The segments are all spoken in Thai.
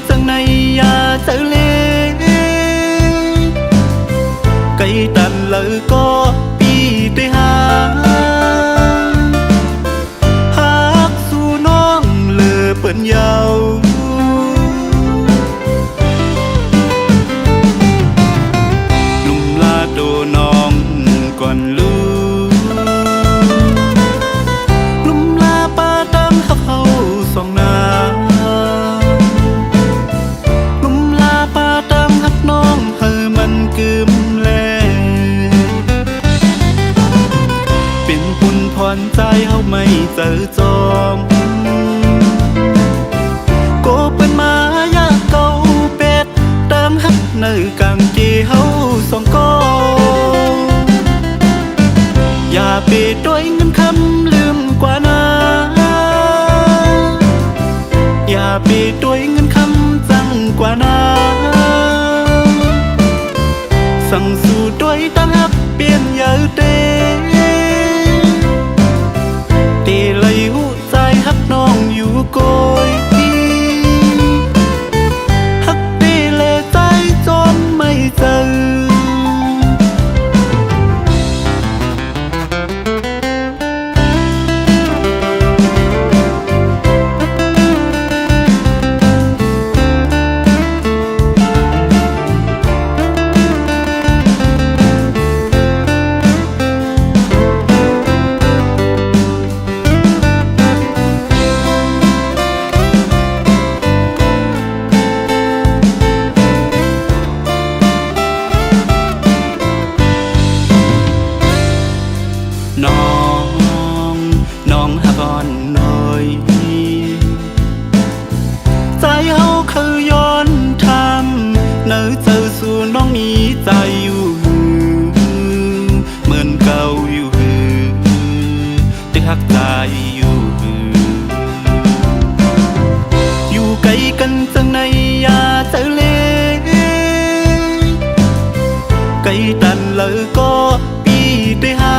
จังในยาเจอเลไก่ตันเลยก็ปีได้หาฮักสู่น้องเลือเปิ้นยาวลุมลาโดน้องก่อนลูลุมลาป้าตามหักเขาสองนาลุมลาป้าตามหักน้องเฮอมันกึมแลเป็นปุ่นพรใจเฮาไม่เจอจอมโกเป็นมายาเก่าเป็ดตามหักเนื้อกางเกเฮาสองก็อย่าไปด้วยเงินคำลืมกว่านาอย่าไปด้วยเงินคำจังกว่านาสั่งสู่ด้วยตั้งหักเปลี่ยนเยอะเตเลยหูใจหักน้องอยู่โกยหักเตเลยใจจนไม่เจอน้องหักอ่อนน้อยใจเฮาคือย้อนทำเนื้อเจอสู่น้องมีใจอยู่เหมือนเก่าอยู่แต่หักใจอยู่ไกลกันจังในยาเจอเลไกลตันเลยก็ปีได้หา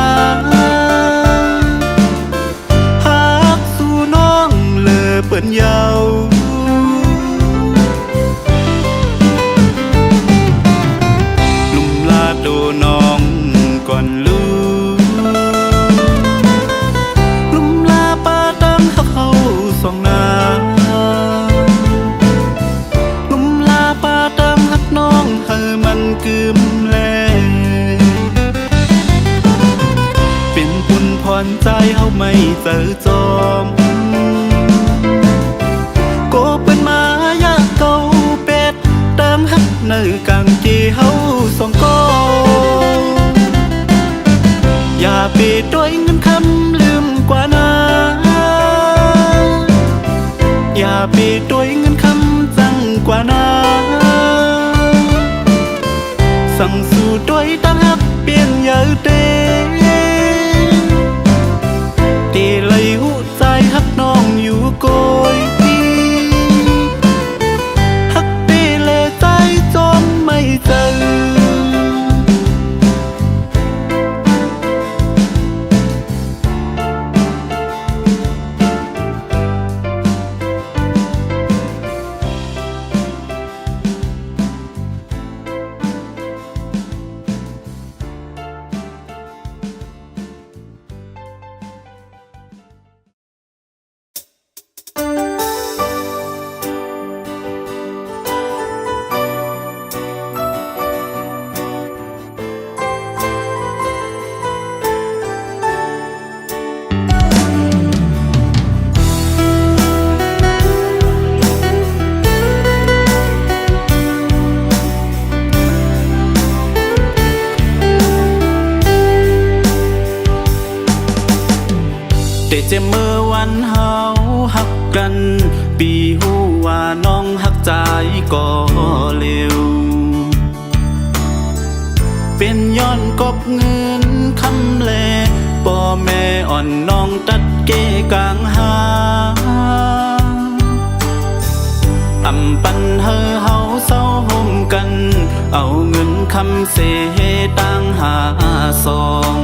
เปิ้นยาวลุมลาโดน้องก่อนลูลุมลาป้าตามหักเขาสองนาลุมลาป้าตามหักน้องเฮอมันกึมแลเป็นปุ่นพรใจเฮาไม่เจอจอมโกเป็นมายาเก่าเป็ดตามหักเนื้อกางเกเฮาสองก็อย่าไปด้วยเงินคำลืมกว่านาอย่าไปด้วยเงินคำจังกว่านาสั่งสู่ด้วยตั้งหักเปลี่ยนเยอะเตเลยหูใจหักน้องอยู่โกยเจอแต่เจ็บเมื่อวันเฮาหักกันปีหูว่าน้องหักใจก็เร็วเป็นย้อนกบเงินคำแลป่อแม่อ่อนน้องตัดเกกลางหาอำปันเฮอเฮาเศร้าห่มกันเอาเงินคำเสตั้งหาซอง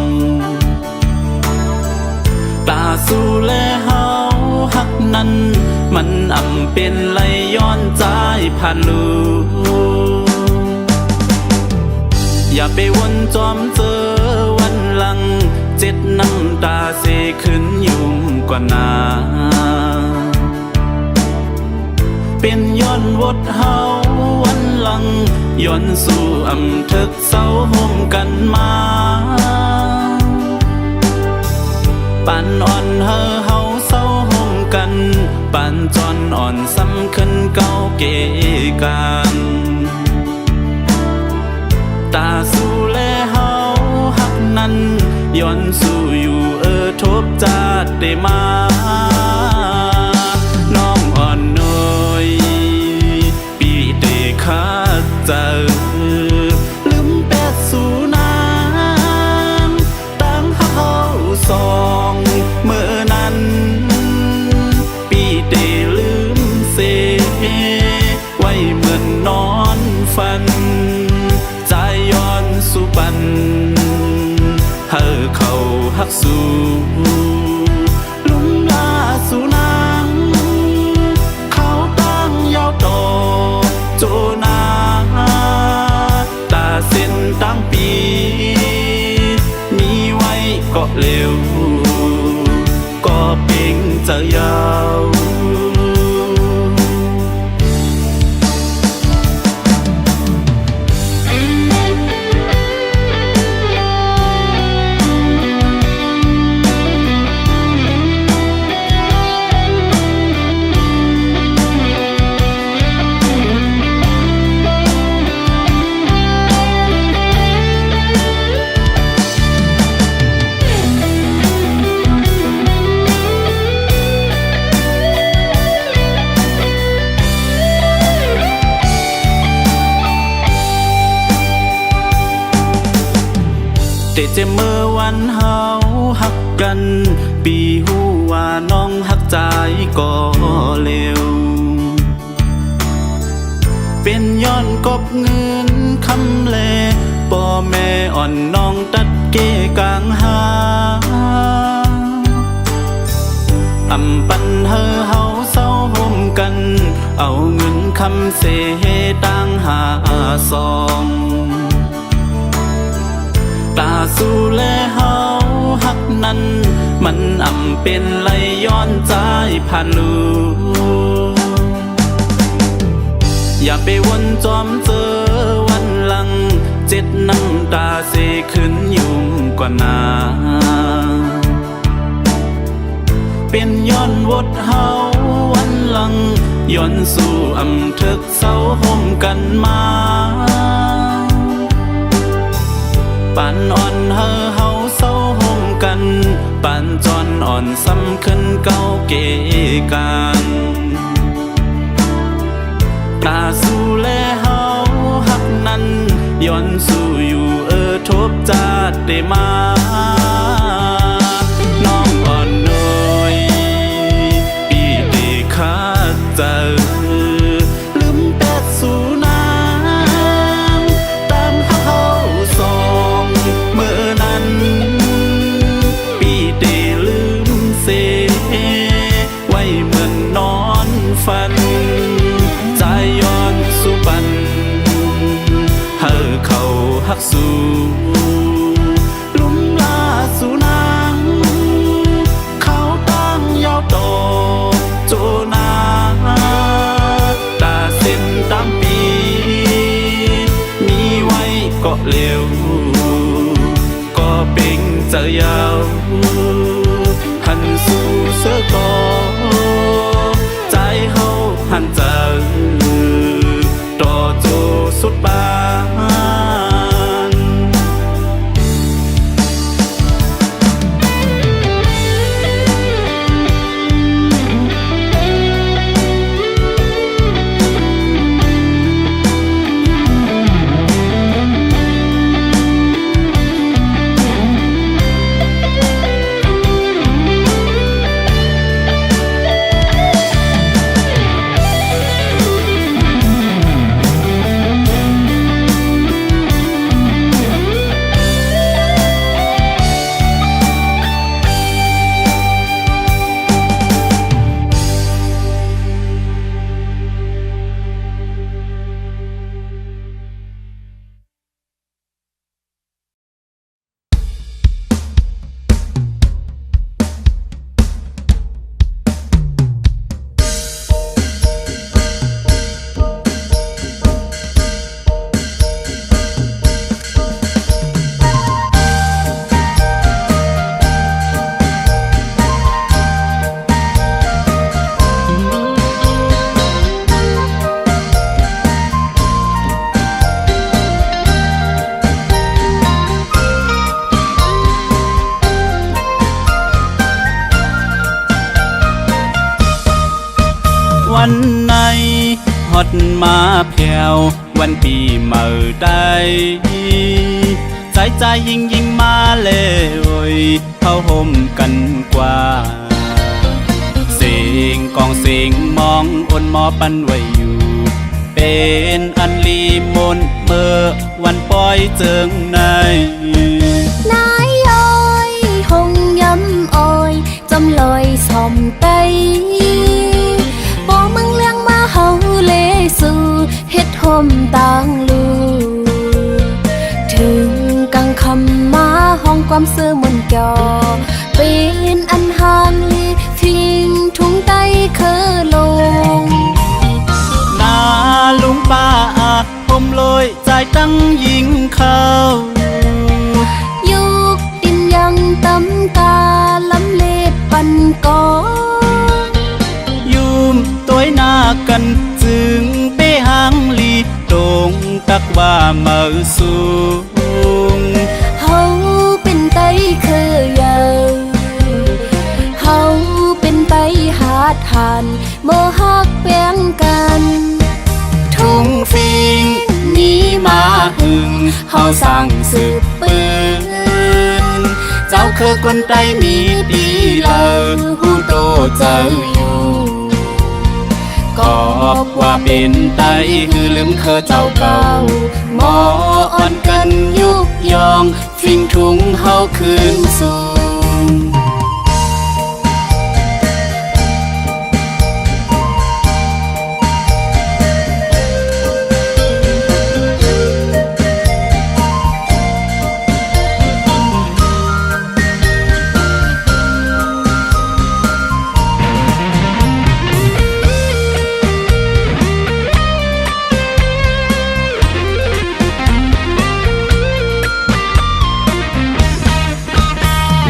ตาสู่แลเฮาหักนั้นมันอำเป็นไหลย้อนใจ ผ่านลูอย่าไปวนจอมเจอวันหลังเจ็ดน้ำตาเสขึ้นยุ่มกว่านาเป็นย้อนวดเฮาวันหลังย้อนสู่อำทึกเศร้าห่มกันมาปานอ่อนเฮาเศร้าห่มกันปานจอนอ่อนซ้ำขึ้นเก้าเกกันตาสู่แลเฮาหักนั้นย้อนสู่อยู่ทบจาดได้มาน้องอ่อนน้อยปีเตคาเจอลืมแปดสู่นางตั้งเฮาสองเมื่อนั้นปีเตลืมเสไว้เหมือนนอนฝันใจย้อนสู่ปันเฮาเขาหักสู่ลุงลาสู่นางเขาตั้งยาวต่อโจนาตาเส้นตั้งปีมีไว้ก็เร็วก็เป่งจะยาวแต่เจเมื่อวันเฮาหักกันปีหูว่าน้องหักใจก็เร็วเป็นย้อนกบเงินคำเลป่อแม่อ่อนน้องตัดเกกลางหาอำปันเฮาเศร้าห่มกันเอาเงินคำเสตั้งหาซองตาสู่แลเฮาหักนั้นมันเป็นไหลย้อนใจผ่านลูอย่าไปวนจอมเจอวันหลังเจ็ดน้ำตาเสขึ้นยุ่มกว่านาเป็นย้อนวดเฮาวันหลังย้อนสู่อำทึกเศร้าห่มกันมาปานอ่อนเฮาเศร้าห่มกันปานจอนอ่อนซ้ำขึ้นเก้าเกกันตาสู่แลเฮาหักนั้นย้อนสู่อยู่ทบจาดได้มาน้องอ่อนน้อยปีเตคาเจอลืมแปดสู่นางตั้งเฮาสองเมื่อนั้นปีเตลืมเสไว้เหมือนนอนฝันใจย้อนสู่ปันเฮาเขาหักสู่ลุงลาสู่นางเขาตั้งยาวต่อโจนาตาเส้นตั้งปีมีไว้ก็เร็วก็เป่งจะยาวหันสู่เสือก่อใจเฮาหันเจอต่อโจสุดบาน เ ดมาแผ่ววันปีเมื่อใดใจยิ่งมาเลยเข้าห่มกันกว่าเสียงกองเสียงมองอนหมอปันไว้อยู่เป็นอันลีมนเมื่อวันปล่อยเจิงในนายอ้อยหงย้ำอ้อยจำลอยสอมไตปอมึงเลี้ยงมาเฮาเลสู่เฮ็ดห่มต่างลูถึงกังคำมาห้องความซื่อมนจอเป็นอันห่างลีทิ้งทุ่งไตเคอลงนาลุงป้าผมลอยใจตั้งยิงเขายุกดินยังตำกาลำเล็ดปันกอยุมตัวหน้ากันจึงไปหางลีตรงตักว่าเมื่อสูงเฮาเป็นไตเคยใหญ่เฮาเป็นไตหาทานโมหักแป้งกันทุ่งฟิงนี้มาหึงเฮาสั่งสืบปืนเจ้าคือคนไตมีดีเลอหูโตเจ้าอยู่ก็ว่าเป็นไตคือลืมเคอเจ้าเก่าหมออ่อนกันยุกยองฟิงทุ่งเฮาคืนสู่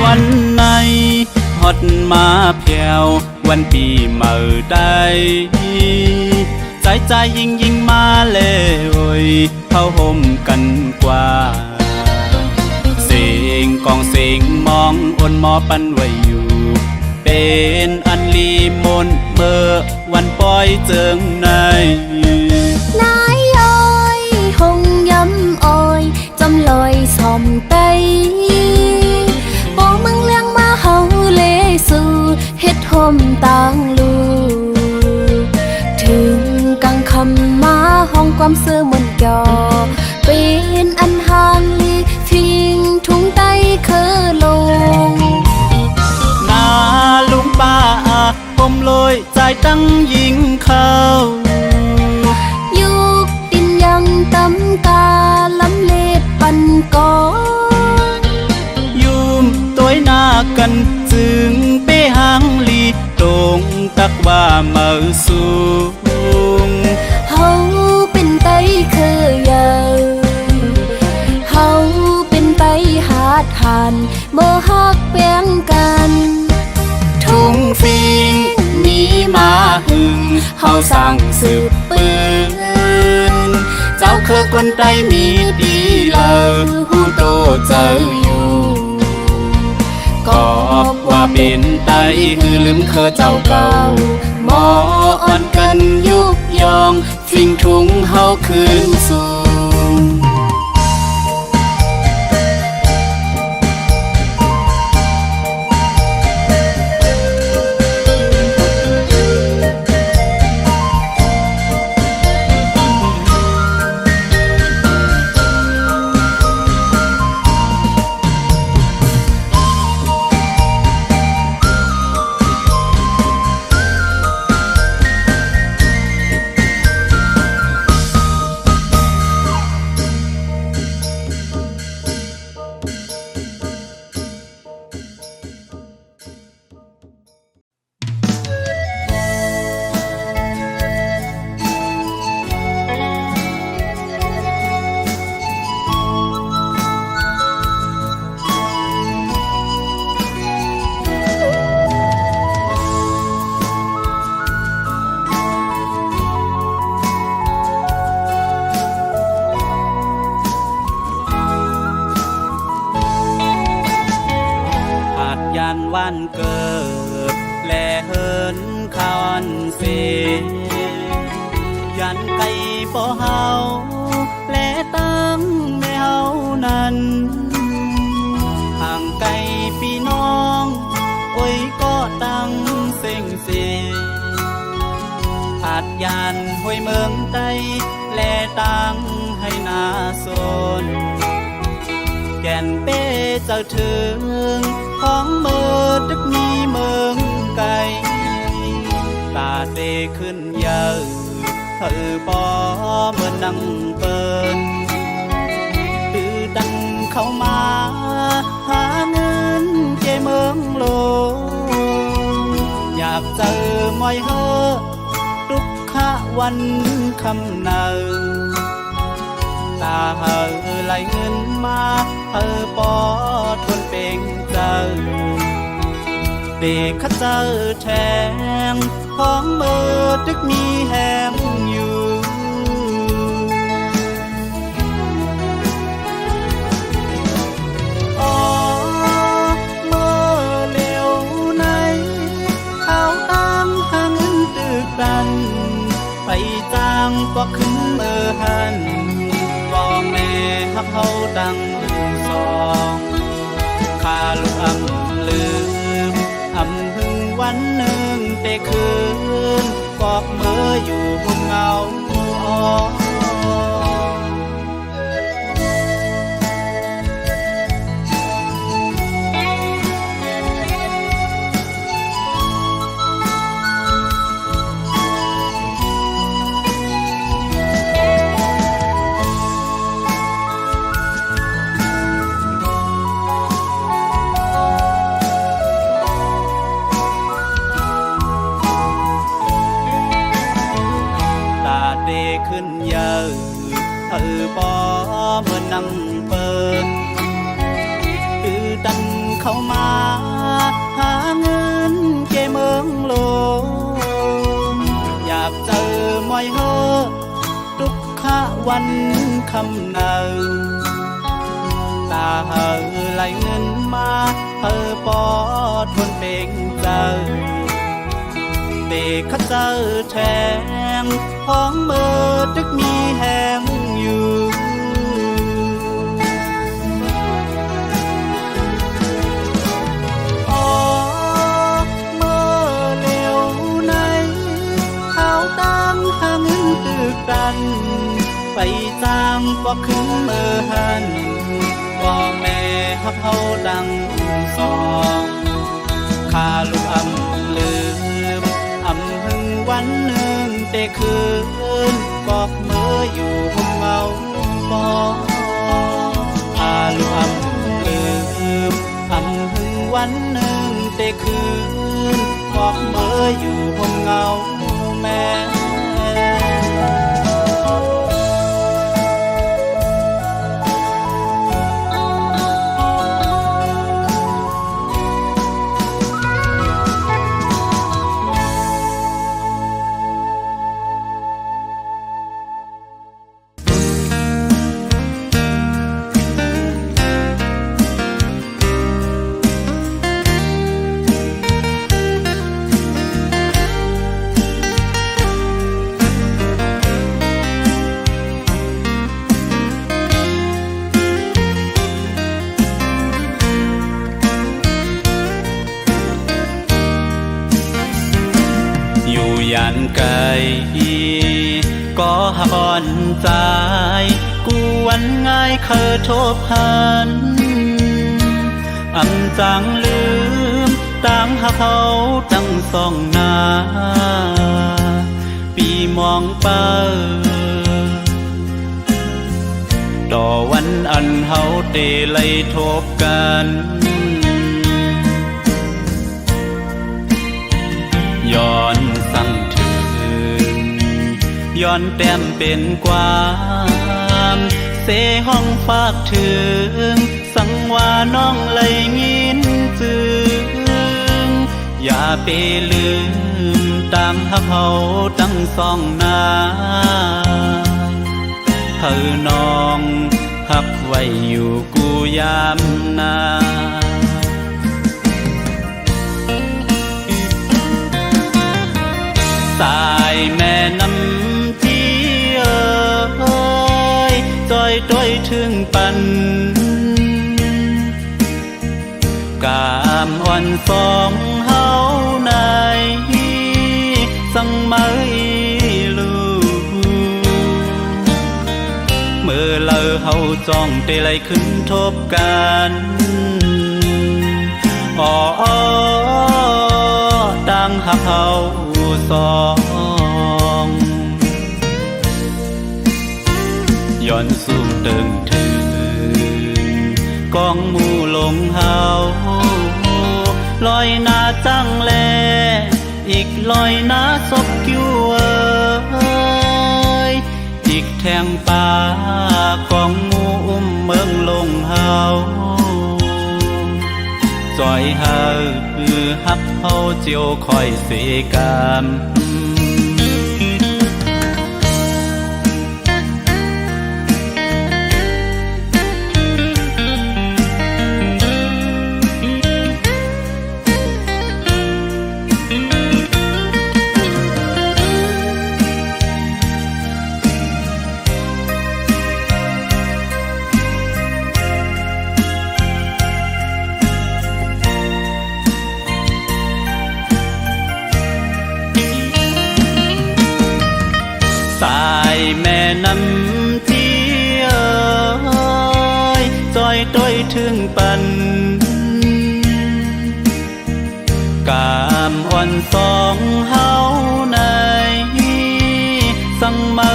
วันไหนฮอดมาแผ่ววันปีเมื่อใดใจยิ่งมาเลยเข้าห่มกันกว่าเสียงกองเสียงมองอนหมอปันไว้อยู่เป็นอันลีมนเมื่อวันปล่อยเจิงในนายอ้อยหงย้ำอ้อยจำลอยสอมไตปอมึงเลี้ยงมาเฮาเลสู่เฮ็ดห่มต่างลูถึงกังคำมาห้องความซื่อมนจอเป็นอันห่างลีทิ้งทุ่งไตเคอลงนาลุงป้าผมลอยใจตั้งยิงเขายุกดินยังตำกาลำเล็ดปันกอยุมตัวหน้ากันจึงไปหางลีตรงตักว่าเมื่อสูงเฮาเป็นไตเคยใหญ่เฮาเป็นไตหาทานโมหักแป้งกันทุ่งฟิงนี้มาหึงเฮาสั่งสืบปืนเจ้าคือคนไตมีดีเลอหูโตเจ้าอยู่ก็ว่าเป็นไตคือลืมเคอเจ้าเก่าหมออ่อนกันยุกยองฟิงทุ่งเฮาคืนสู่ บ่เฮาและตั้งแม่เฮานั้นห่างไกลพี่น้องโอ้ยก็ตั้งเซ็งเสอาจยานห้วยเมืองใต้และตั้งให้นาสนแก่นเป้เจ้าถึงของเมือดึกมีเมืองไกลตาเตขึ้นเยอะเธอบ่เมื่อนั่งเปินตื้อดังเข้ามาหาเงินเจเมืองโลอยากเจอมอยเฮอทุกขะวันคำเนาตาเฮอไหลเงินมาเฮอปอทวนเป่งเจอเด็กข้าเจอแทงของเมื่อตึกมีแหมอยู่อ๋อเมื่อเร็วในเขาตั้งหันตึกดันไปจ้างก็ขึ้นเมื่อหันบ่แม่ฮักเขาดังสองข้าลูกอำลืมอำพึงวันหนึ่งแต่คืนกอกเมื่ออยู่บนเงาอ๋อขึ้นเยอะเธอบ่เมื่อนั่งเปิดคือดันเข้ามาหาเงินเกเมืองโลอยากเจอมอยเฮอทุกขะวันคำเนาตาเฮอไหลเงินมาเธอปอทวนเป่งเจอเด็กข้าเจอแทงของเมื่อตึกมีแหงอยู่อ๋อเมื่อเร็วในเขาตั้งหันตึกดันไปจ้างก็ขึ้นเมื่อหันบ่แม่ฮักเขาดังสองข้าลูกอำลืมอำพึงวันหนึ่งแต่คืนกอกเมื่ออยู่ห้องเงาบ่อาลูกอำลืมอำพึงวันหนึ่งแต่คืนกอกเมื่ออยู่ห้องเงาแม่ยันไกลก็หักอ่อนใจกวนง่ายเคยทบหันอำจังลืมตั้งหักเขาตั้งสองหน้าปีมองเป้าต่อวันอันเฮาเตเลยทบกันย้อนสั่งถึงย้อนแต้มเป็นความเสห้องฝากถึงสังว่าน้องเลยยินจึงอย่าไปลืมตั้งหักเขาตั้งสองหน้าเธอน้องหักไว้อยู่กูยามนาสายแม่น้ำเที่ยว ต้อยถึงปันกามอ่อนสองเฮาในสังไม่ลูเมื่อเลอเฮาจ้องเตไลขึ้นทบกันอ๋อดังหักเฮาสองย้อนสู่เติงถึงกองหมู่ลงเฮาลอยหน้าจังแลอีกลอยหน้าศพกิ้วอีกแทงป่ากองหมู่อุ้มเมืองลงเฮาจอยเฮาฮักเฮาเจียวคอยเสกามสายแม่น้ำที่จอยต้อยถึงปันกามอ่อนสองเฮาในสังไม่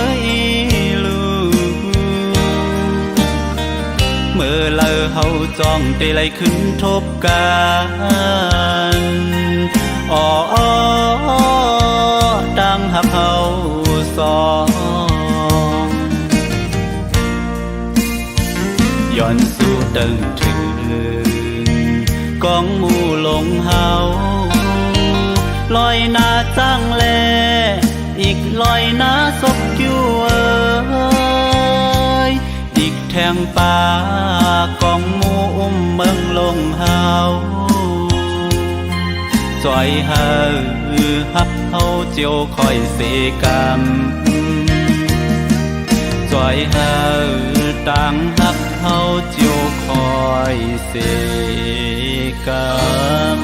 ลูเมื่อเลอเฮาจ้องเตไลขึ้นทบกันอ๋อดังหักเฮาสองย้อนสู่เติงถึงกองหมู่ลงเฮาลอยหน้าจังแลอีกลอยหน้าศพกิ้วอีกแทงป่ากองหมู่อุ้มเมืองลงเฮาจอยเฮาฮักเฮาเจียวคอยเสกามจอยเฮาต่างฮักเฮาเจียวคอยเสกาม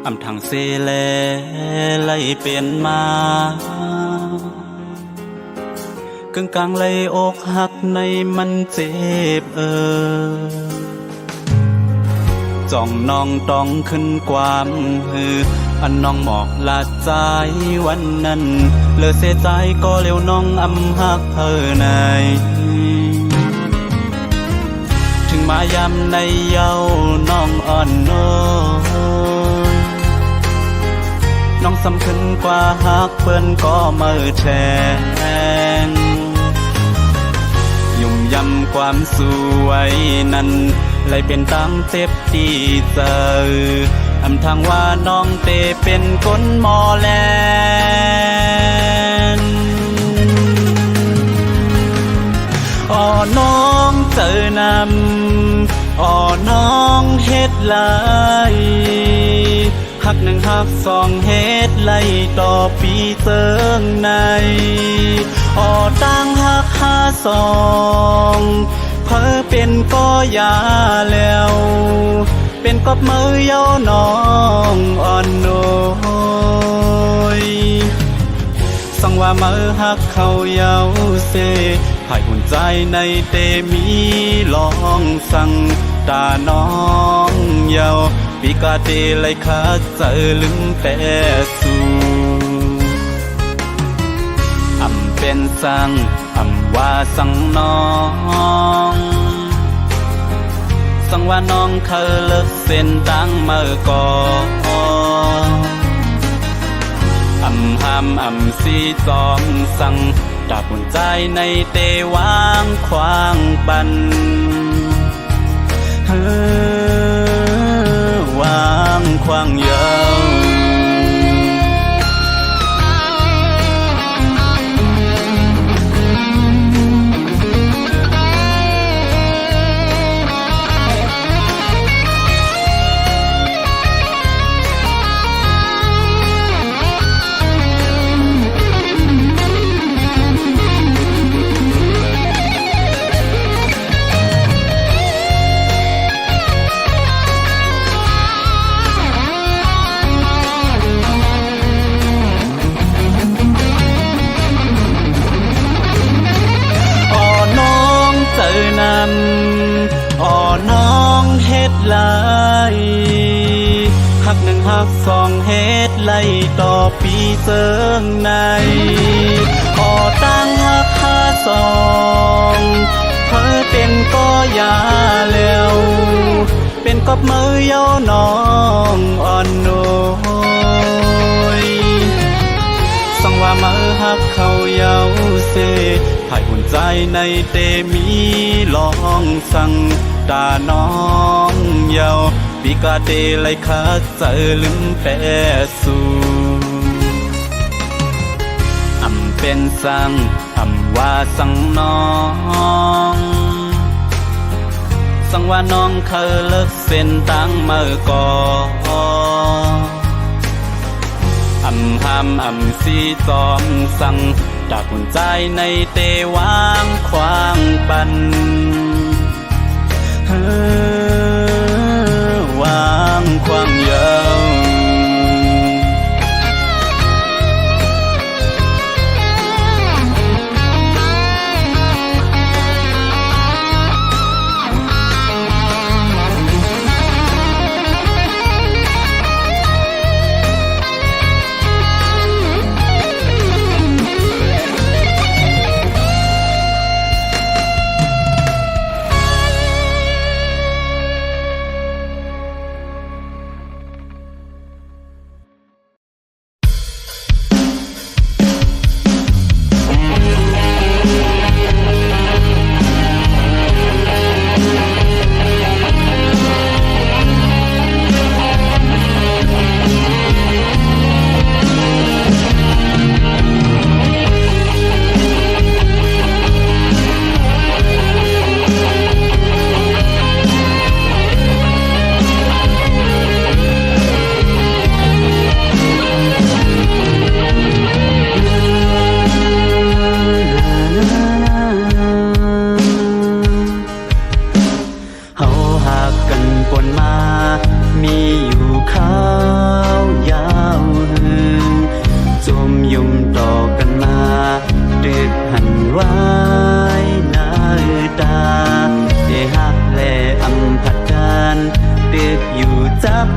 อำทางเสแลไล่เปลี่ยนมากึ่งกลางไล่อกหักในมันเจ็บจ้องน้องต้องขึ้นความหืออันน้องหมอกลาดใจวันนั้นเลือเสียใจก็เร็วน้องอำหักเธอในถึงมายามในเย้าน้องอ่อนโน้น้องสำคัญกว่าหักเพิ่นก็มือแทงยุ่มยำความสวยนั้นเลยเป็นตั้งเจ็บดีเจออำทางว่าน้องเตเป็นคนหมอแลนอ๋อน้องเจอนำอ๋อน้องเฮ็ดไหลหักหนึ่งหักสองเฮ็ดไล่ต่อปีเติงในอ๋อตั้งหักห้าสองเพอเป็นก็ยาแล้วเป็นกบมือเย้าน้องอ่อนโน้ยสังว่ามือหักเขาเย้าเสหายหุ่นใจในเตมีลองสั่งตาน้องเย้าปีกาเตไลคาเจอลึงแต่สู่อำเป็นสังอำว่าสังน้อง สังว่าน้องเคยเลิกเส้นตั้งเมื่อก่อนหำสีจอมสั่งดับหัวใจในเตวางควางบันวางควางเยาวอ่อน้องเฮ็ดไหลหักหนึ่งหักสองเฮ็ดไหลต่อปีเสิงในอ่อตั้งหักห้าสองเธอเป็นก็ยาแล้วเป็นกบมือเย้าน้องอ่อนโน้ยสังว่ามือหักเขาเย้าเสให้หุ่นใจในเตมีลองสั่งตาน้องเยาปีกาเตไลคัดเจอลืมแปสูเป็นสั่งว่าสั่งน้องสั่งว่าน้องเคยเลิกเส้นตั้งเมื่อก่อนสีจอมสั่งดับหัวใจในเตวางควางปันวางควางเยาว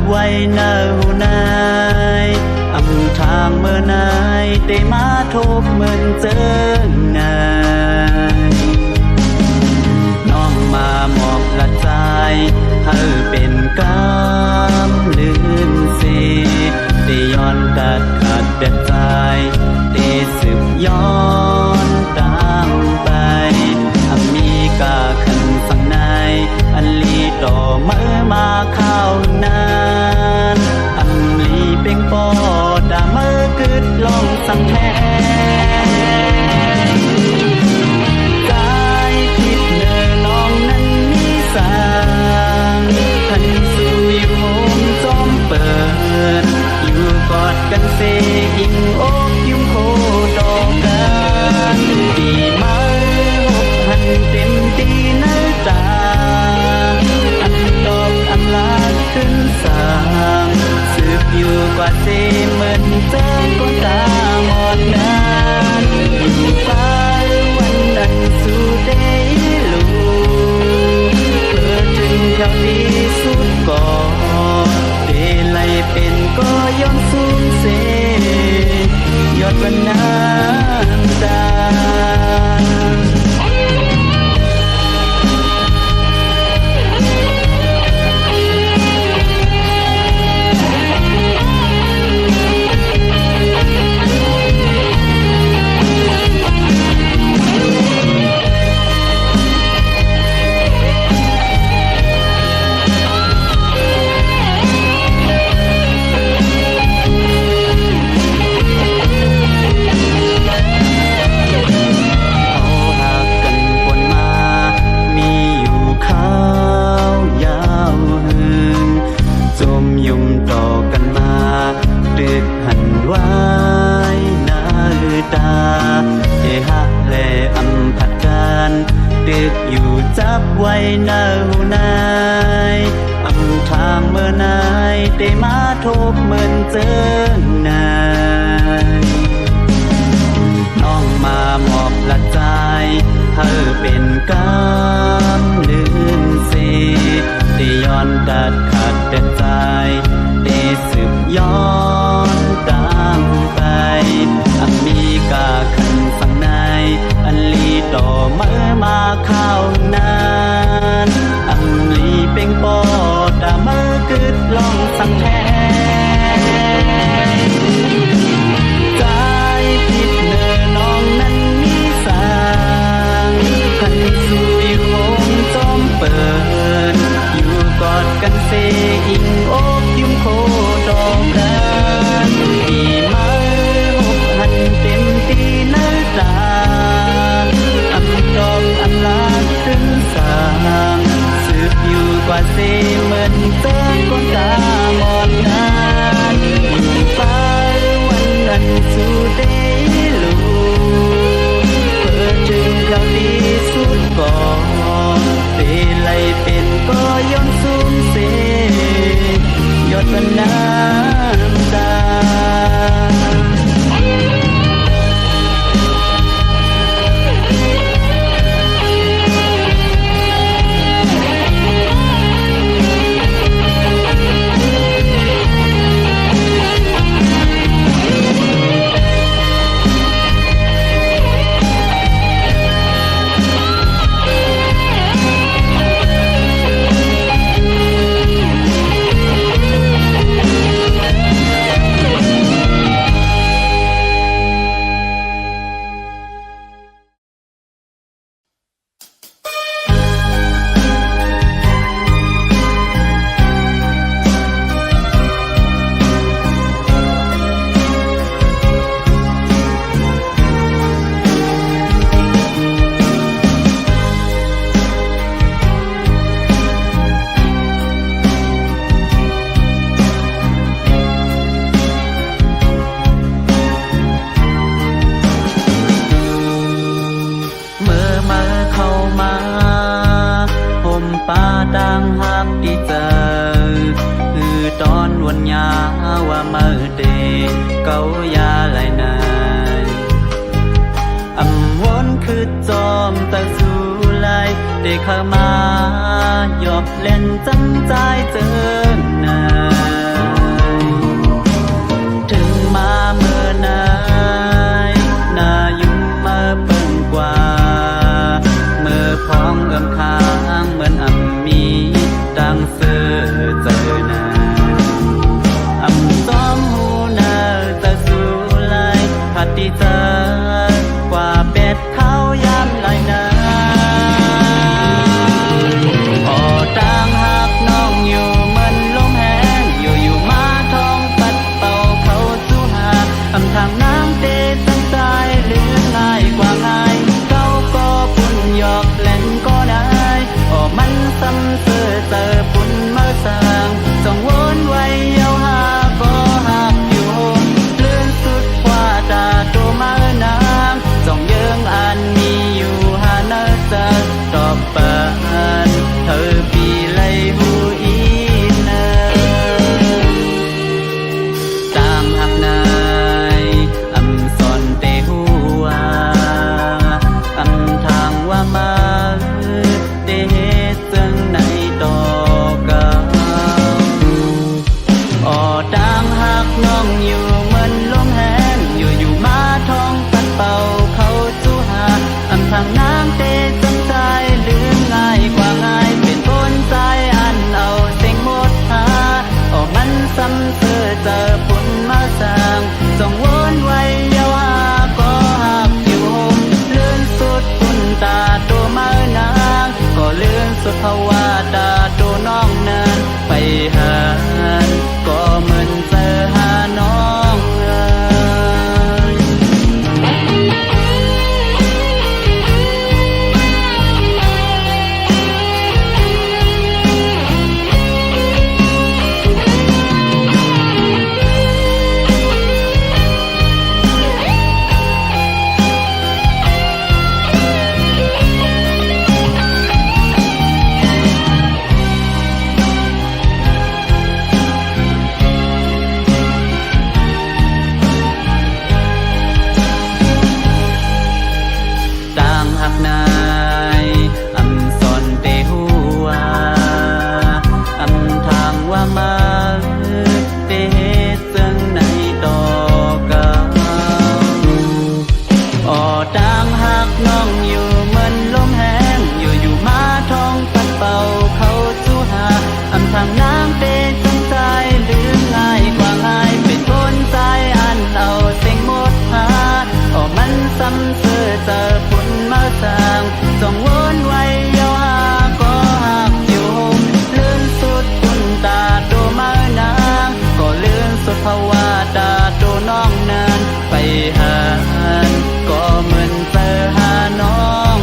ไว้เน่าในทางเมื่อนายได้มาทบเหมือนเจองานน้องมาหมอบละใจให้เป็นกำลืมสิได้ย้อนกัดขาดเด็ดใจได้สืบย้อนตามไปมีกาขันสั่งในอันลีต่อเมื่อมาเข้านานอันลีเป่งปอดาเมื่อกึดลองสั่งแทนใจคิดเนื้อน้องนั้นมีสางทันสู่อยู่โฮมจอมเปิดอยู่กอดกันเสอิงอกยุ่มโคดอกกันดีมาหกหันเต็มตีหน้าตาอันดอกอันลาขึ้นสางสืบอยู่กว่าเสเหมือนเจ้าก็ตาหมดนานอยู่ฟ้าวันนั้นสู่เดลูเพื่อถึงแถวนี้สุดก่อนเดลัยเป็นก็ย้อนสูญเสียยอดวันน้ำตา ไว้เนาหูนายอำทางเมื่อนายได้มาทบเหมือนเจอนายน้องมามอบละใจเธอเป็นกำลืมเสียได้ย้อนดัดขัดแต่ใจได้สืบย้อนดังไปอันมีกาขันสังในอันลีต่อเมื่อมาข้าวนานอันลีเป็นปอดาเมื่อกึดลองสังแทนใจผิดเนอน้องนั้นมีสางขันสู่อยู่โฮมจอมเปิดอยู่กอดกันเสอิงโอบยุ่มโคดอกรักที่มาหกหันเต็มตีเนื้อตาอำดอกอำลาขึ้นสางสืบอยู่กว่าเสเหมือนเจอคนตาหมดนานฟ้าวันนั้นสู่ได้ลูเพื่อจึงคราวดีสุดก่อนเตไลเป็นก็ย้อนสูญเสียยอดวันน้ำตาว่าเมื่อเดเกายาไหลนายอำวนคือจอมตะสู้ไหลได้เข้ามายอบเล่นจำใจเจอนายถึงมาเมื่อนายนายุ่งมาเปิ่งกว่าเมื่อพ้องเอื้อมค้างเหมือนอำมีดังเสือเจอนายดีเจอกว่าเป็ดเขายามไหลนาพอต่างหักน้องอยู่เหมือนลมแห้งอยู่มาท้องปัดเป่าเขาสู้หาอำทางน้ำเตะตั้งใจหรือง่ายกว่าง่ายเขาก็ปุ่นหยอกเล่นก็ได้มันซ้ำเสือเจอปุ่นเมื่อสาง มาเตดจังในต่อกันอ่อต่างหักน้องอยู่เหมือนลมแห้งอยู่มาท้องปัดเป่าเขาจูหาอำทางน้ำเป็นจนใจลืมง่ายกว่าง่ายเป็นคนใจอันเอาเสียงหมดหาอ๋อมันซ้ำเสือเจอผลมาสร้างส่งวนไว้เยาหาก็หักอยู่ลื่นสุดคุณตาโตมานางก็ลื่นสุดภาวะตาโตน้องนั้นไปหาก็เหมือนเจอหาน้อง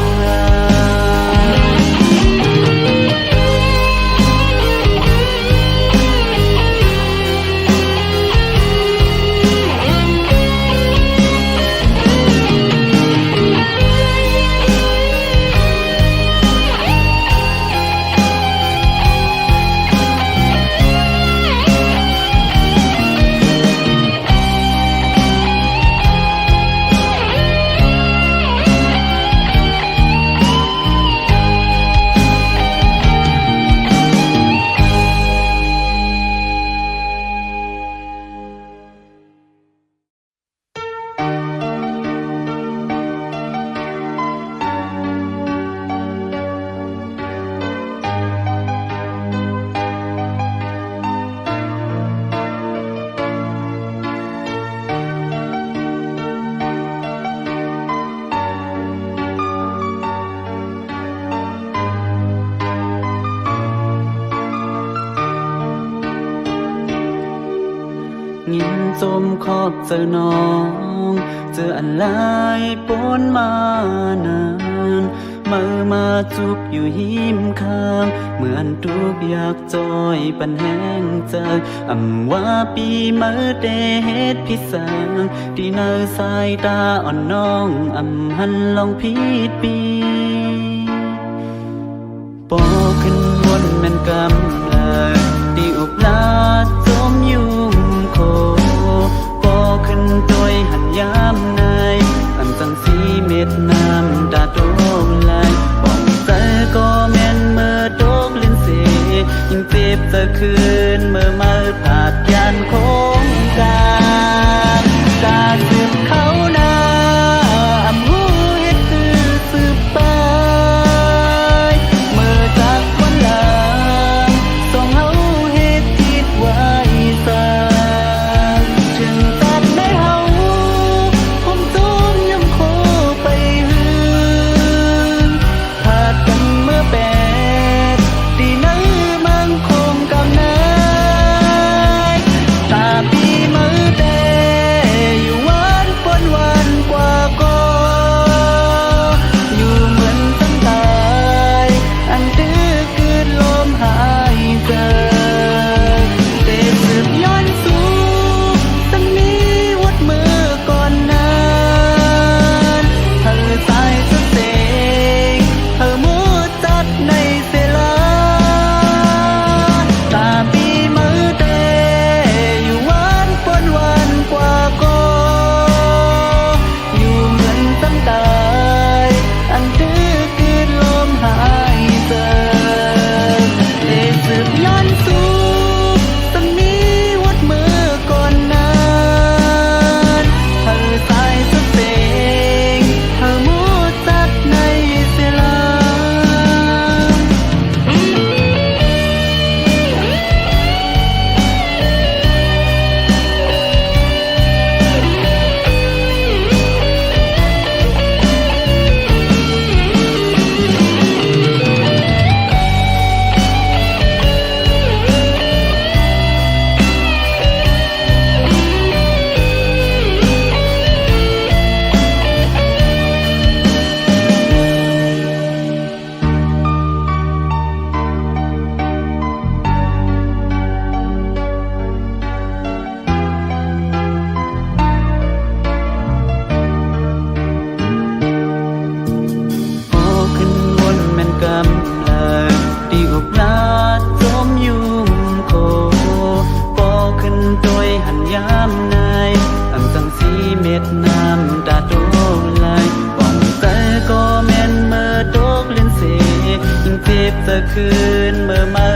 ยินจมขอบเจอน้องเจออันหลายปนมานานมาจุบอยู่หิมข้างเหมือนทุกอยากจอยปันแห้งใจอำว่าปีมือเดเฮ็ดพิสางที่เนอสายตาอ่อนน้องอำหันลองผิดปีปอขึ้นวนแม่นกำเลยดีอุบลาจมยุ่งโคปอขึ้นโดยหันยามในอันจังสีเม็ดน้ำตาโตงไหลปองใจก็แม่นเมื่อโตกลิ้นเสยิ่งเจ็บจะคืนเมื่อมาผาดยานคงการตาสืบเขาหน้าอำหูเฮ็ดสืบไปเมื่อจากวันหลังส่งเฮาเฮ็ดผิดไว้ซาถึงตัดได้เฮาผมต้มยำโคไปหืนผาดกันเมื่อแปดตีนั้นมันคงกำนายตาปีมือเดอยู่วันปนวันกว่าก็อยู่เหมือนตั้งตายอันดื้อคืนลมหายใจเตะสืบย้อนสู่ตั้งนี้วัดมือก่อนนั้นเธอสายสุดเสกเธอมูจัดในเสลาตาปีมือเตอยู่วันปนวันกว่าก็อยู่เหมือนตั้งตายอันดื้อคืนลมหายใจเตะสืบย้อนสู่ตั้งนี้วัดมือก่อนนั้นเธอสายสุดเสกเธอมูจัดในเสลา จะคืนเมื่อมา